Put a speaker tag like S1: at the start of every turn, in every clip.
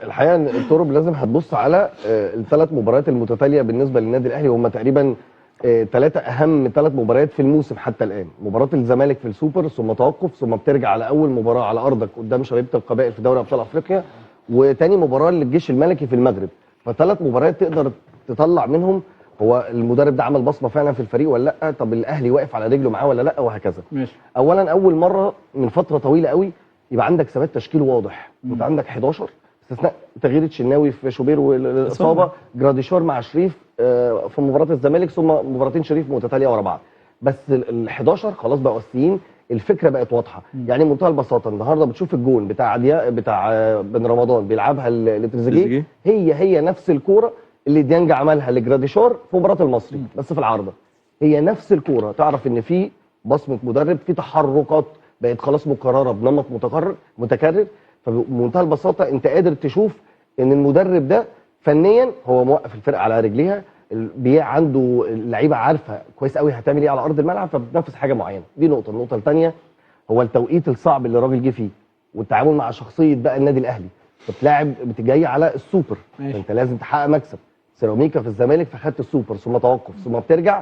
S1: الحقيقه ان الترب لازم هتبص على الثلاث مباريات المتتاليه بالنسبه للنادي الاهلي، هم تقريبا ثلاثه اهم ثلاث مباريات في الموسم حتى الان. مباراه الزمالك في السوبر، ثم توقف، ثم بترجع على اول مباراه على ارضك قدام شبيبه القبائل في دوري ابطال افريقيا، وتاني مباراه للجيش الملكي في المغرب. فثلاث مباريات تقدر تطلع منهم هو المدرب ده عمل بصمه فعلا في الفريق ولا لا، طب الاهلي واقف على رجله معاه ولا لا، وهكذا.
S2: ماشي.
S1: اولا اول مره من فتره طويله قوي يبقى عندك ثبات تشكيل واضح، انت عندك 11 باستثناء تغيير الشناوي في شوبير والاصابه، جراديشار مع شريف في مباراه الزمالك، ثم مباراتين شريف متتاليه ورا بعض. بس ال 11 خلاص بقوا اساسيين، الفكره بقت واضحه. يعني بمنتهى البساطه النهارده بتشوف الجون بتاع بن رمضان بيلعبها لتريزيجيه، هي نفس الكوره اللي ديانج عملها لجراديشار في مباراه المصري بس في العارضه. هي نفس الكوره، تعرف ان في بصمه مدرب، في تحركات بقت خلاص مكرره بنمط متكرر. فبمنتهى البساطه انت قادر تشوف ان المدرب ده فنيا هو موقف الفرقه على رجليها، عنده اللعيبه عارفه كويس قوي هتعمل ايه على ارض الملعب، فبتنفذ حاجه معينه. دي نقطه. النقطه الثانيه هو التوقيت الصعب اللي الراجل جه فيه، والتعامل مع شخصيه بقى النادي الاهلي. بتلاعب بتجي على السوبر، فانت لازم تحقق مكسب. سيراميكا في الزمالك فخدت السوبر ثم توقف ثم بترجع،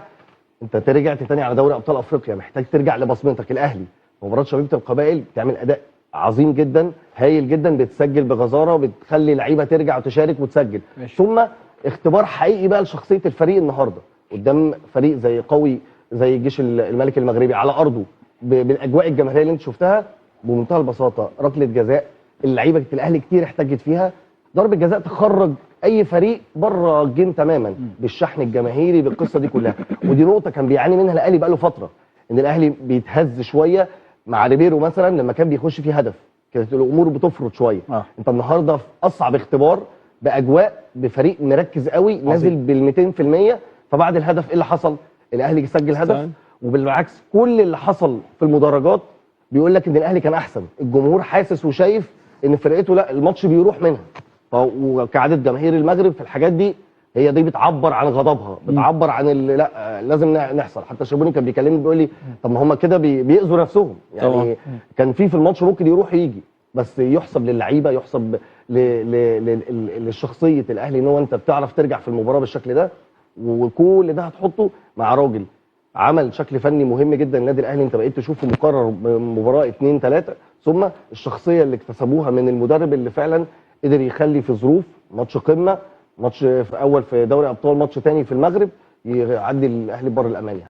S1: انت رجعت تاني على دوري ابطال افريقيا، محتاج ترجع لبصمتك. الاهلي مباراه شبيبه القبائل بتعمل اداء عظيم جدا، هايل جدا، بتسجل بغزاره، بتخلي لعيبه ترجع وتشارك وتسجل. ثم اختبار حقيقي بقى لشخصيه الفريق النهارده قدام فريق زي قوي زي الجيش الملكي المغربي على ارضه، بالاجواء الجماهيريه اللي انت شفتها. بمنتهى البساطه ركله جزاء اللعيبه الاهلي كتير احتجت فيها، ضربه جزاء تخرج اي فريق بره الجيم تماما، بالشحن الجماهيري بالقصه دي كلها. ودي نقطه كان بيعاني منها الاهلي بقى له فتره، ان الاهلي بيتهز شويه مع ريبيرو مثلا لما كان بيخش فيه هدف، كانت الامور بتفرط شويه. انت النهارده في اصعب اختبار باجواء بفريق مركز قوي نازل بال200%، فبعد الهدف ايه اللي حصل؟ الاهلي سجل هدف، وبالعكس كل اللي حصل في المدرجات بيقول لك ان الاهلي كان احسن. الجمهور حاسس وشايف ان فرقته لا الماتش بيروح منها، وكعاده جماهير المغرب في الحاجات دي هي دي بتعبر عن غضبها، بتعبر عن لا لازم نحصل. حتى شابوني كان بيكلمني بيقول لي طب ما هم كده بيأذوا نفسهم يعني. كان في الماتش ممكن يروح يجي، بس يحسب للعيبه، يحسب لشخصيه الاهلي ان هو انت بتعرف ترجع في المباراه بالشكل ده، وكل ده هتحطه مع راجل عمل شكل فني مهم جدا النادي الاهلي. انت بقيت تشوفه مكرر مباراه 2 3، ثم الشخصيه اللي اكتسبوها من المدرب اللي فعلا قدر يخلي في ظروف ماتش قمه، ماتش في اول في دوري ابطال، ماتش ثاني في المغرب، يعدي الاهلي بر الامان يعني.